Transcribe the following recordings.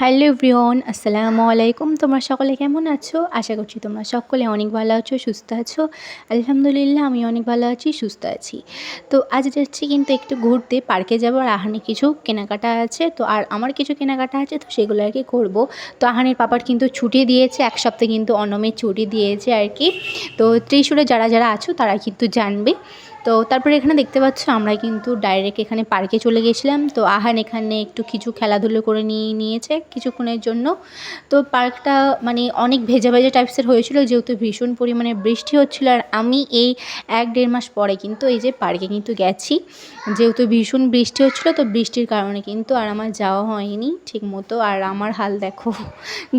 Hello everyone, আসসালামু আলাইকুম। তোমরা সকলে কেমন আছো? আশা করছি তোমরা সকলে অনেক ভালো আছো, সুস্থ আছো। আলহামদুলিল্লাহ আমি অনেক ভালো আছি, সুস্থ আছি। তো আজ যাচ্ছি কিন্তু একটু ঘুরতে, পার্কে যাবো। আর আহানি কিছু কেনাকাটা আছে, তো আর আমার কিছু কেনাকাটা আছে, তো সেগুলো আর কি করবো। তো আহানির পাপার কিন্তু ছুটি দিয়েছে, এক সপ্তাহ কিন্তু অনমের ছুটি দিয়েছে আর কি। তো ত্রিশূরে যারা যারা আছো তারা কিন্তু জানবে। তো তারপরে এখানে দেখতে পাচ্ছ আমরা কিন্তু ডাইরেক্ট এখানে পার্কে চলে গেছিলাম। তো আহান এখানে একটু কিছু খেলাধুলো করে নিয়েছে কিছুক্ষণের জন্য। তো পার্কটা মানে অনেক ভেজা ভেজা টাইপসের হয়েছিল, যেহেতু ভীষণ পরিমাণে বৃষ্টি হচ্ছিলো। আর আমি এই 1-1.5 মাস পরে কিন্তু এই যে পার্কে কিন্তু গেছি, যেহেতু ভীষণ বৃষ্টি হচ্ছিলো, তো বৃষ্টির কারণে কিন্তু আর আমার যাওয়া হয়নি ঠিক মতো। আর আমার হাল দেখো,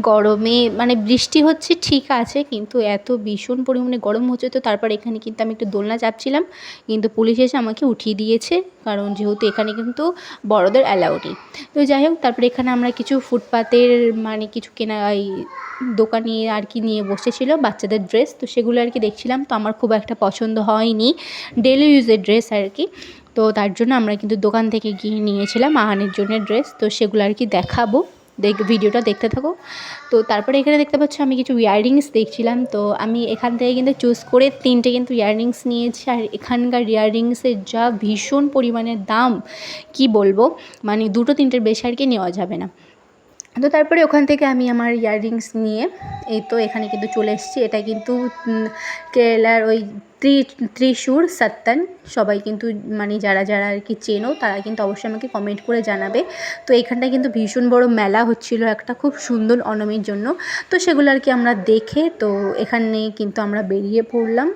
গরমে মানে বৃষ্টি হচ্ছে ঠিক আছে, কিন্তু এত ভীষণ পরিমাণে গরম হচ্ছে। তো তারপর এখানে কিন্তু আমি একটু দোলনা চাপছিলাম, কিন্তু পুলিশ এসে আমাকে উঠিয়ে দিয়েছে, কারণ যেহেতু এখানে কিন্তু বড়দের অ্যালাউড নেই। তো যাই হোক, তারপরে এখানে আমরা কিছু ফুটপাতের মানে কিছু কেনা এই দোকানে আর কি নিয়ে বসেছিল বাচ্চাদের ড্রেস, তো সেগুলো আর কি দেখছিলাম। তো আমার খুব একটা পছন্দ হয়নি, ডেলি ইউজের ড্রেস আর কি। তো তার জন্য আমরা কিন্তু দোকান থেকে গিয়ে নিয়েছিলাম আহানের জন্য ড্রেস, তো সেগুলো আর কি দেখাবো, ভিডিওটা দেখতে থাকো। তো তারপরে এখানে দেখতে পাচ্ছ আমি কিছু ইয়াররিংস দেখছিলাম। তো আমি এখান থেকে কিন্তু চুজ করে 3টে কিন্তু ইয়াররিংস নিয়েছি। আর এখানকার ইয়াররিংসের যা ভীষণ পরিমাণে দাম, কি বলবো, মানে 2-3টের বেশি আর কি নেওয়া যাবে না। তো তারপরে ওখান থেকে আমি আমার ইয়াররিংস নিয়ে এই তো এখানে কিন্তু চলে এসেছি। এটা কিন্তু কেরালার ওই ত্রিশূর সাত্তান, সবাই কিন্তু মানে যারা যারা আর কি চেনো তারা কিন্তু অবশ্যই আমাকে কমেন্ট করে জানাবে। তো এখানটায় কিন্তু ভীষণ বড় মেলা হচ্ছিল একটা, খুব সুন্দর অনমের জন্য। তো সেগুলো আর কি আমরা দেখে তো এখানে কিন্তু আমরা বেরিয়ে পড়লাম।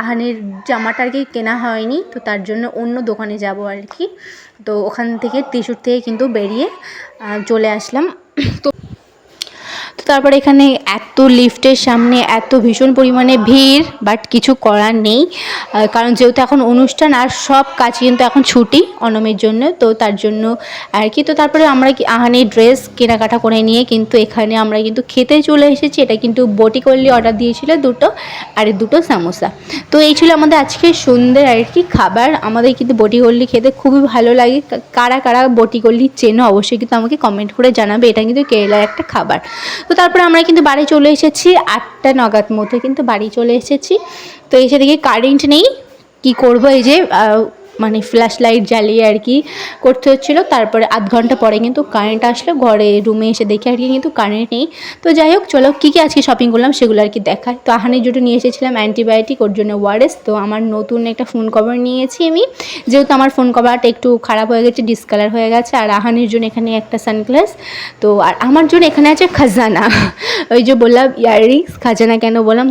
আহানের জামাটা আর কি কেনা হয়নি, তো তার জন্য অন্য দোকানে যাব আর কি। তো ওখান থেকে ত্রিশূর থেকে কিন্তু বেরিয়ে চলে আসলাম। তো তারপরে এখানে এত লিফটের সামনে এত ভীষণ পরিমাণে ভিড়, বাট কিছু করার নেই, কারণ যেহেতু এখন অনুষ্ঠান আর সব কাজ কিন্তু এখন ছুটি অনমের জন্য, তো তার জন্য আর কি। তো তারপরে আমরা আহানের ড্রেস কেনাকাটা করে নিয়ে কিন্তু এখানে আমরা কিন্তু খেতে চলে এসেছি। এটা কিন্তু বটিকল্লি অর্ডার দিয়েছিল 2টো, আর 2টো সামোসা। তো এই ছিল আমাদের আজকে সন্ধ্যের আর কি খাবার। আমাদের কিন্তু বটিকল্লি খেতে খুবই ভালো লাগে। কারা কারা বটিকল্লি চেনো অবশ্যই কিন্তু আমাকে কমেন্ট করে জানাবে, এটা কিন্তু কেরালার একটা খাবার। তো তারপরে আমরা কিন্তু বাড়ি চলে এসেছি 8টা নাগাদ মতো কিন্তু বাড়ি চলে এসেছি। তো এসে দেখি কারেন্ট নেই, কি করব, এই যে মানে ফ্ল্যাশ লাইট জ্বালিয়ে আর কি করতে হচ্ছিলো। তারপরে আধ ঘন্টা পরে কিন্তু কারেন্ট আসলো, ঘরে রুমে এসে দেখে আর কি কিন্তু কারেন্ট নেই। তো যাই হোক, চলো কী কী আজকে শপিং করলাম সেগুলো আর কি দেখায়। তো আহানের জন্য নিয়ে এসেছিলাম অ্যান্টিবায়োটিক, ওর জন্য ওয়ারেস। তো আমার নতুন একটা ফোন কভার নিয়েছি আমি, যেহেতু আমার ফোন কভারটা একটু খারাপ হয়ে গেছে, ডিসকালার হয়ে গেছে। আর আহানের জন্য এখানে একটা সানগ্লাস। তো আর আমার জন্য এখানে আছে খাজানা, ওই যে বললাম ইয়াররিংস। খাজানা কেন বললাম,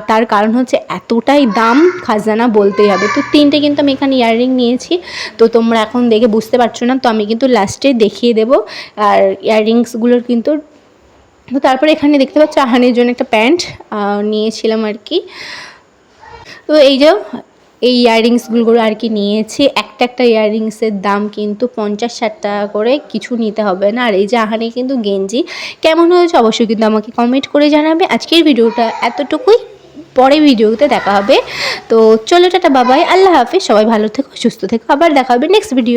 তার কারণ হচ্ছে এতটাই দাম, খাজানা বলতেই হবে। তো 3টে কিন্তু আমি এখানে ইয়াররিং নিয়েছি, তো তোমরা এখন দেখে বুঝতে পারছো না, তো আমি কিন্তু লাস্টে দেখিয়ে দেবো আর ইয়াররিংসগুলোর কিন্তু। তো তারপরে এখানে দেখতে পাচ্ছ আহানের জন্য একটা প্যান্ট নিয়েছিলাম আর কি। তো এই যে এই ইয়াররিংসগুলো আর কি নিয়েছি। একটা ইয়াররিংসের দাম কিন্তু 50-60 টাকা করে, কিছু নিতে হবে না। আর এই যে আহানে কিন্তু গেঞ্জি কেমন হয়েছে অবশ্যই কিন্তু আমাকে কমেন্ট করে জানাবে। আজকের ভিডিওটা এতটুকুই, পরে ভিডিওতে দেখা হবে। তো চলো টাটা, বাবাই, আল্লাহ হাফিজ, সবাই ভালো থেকো, সুস্থ থেকো, আবার দেখা হবে নেক্সট ভিডিও।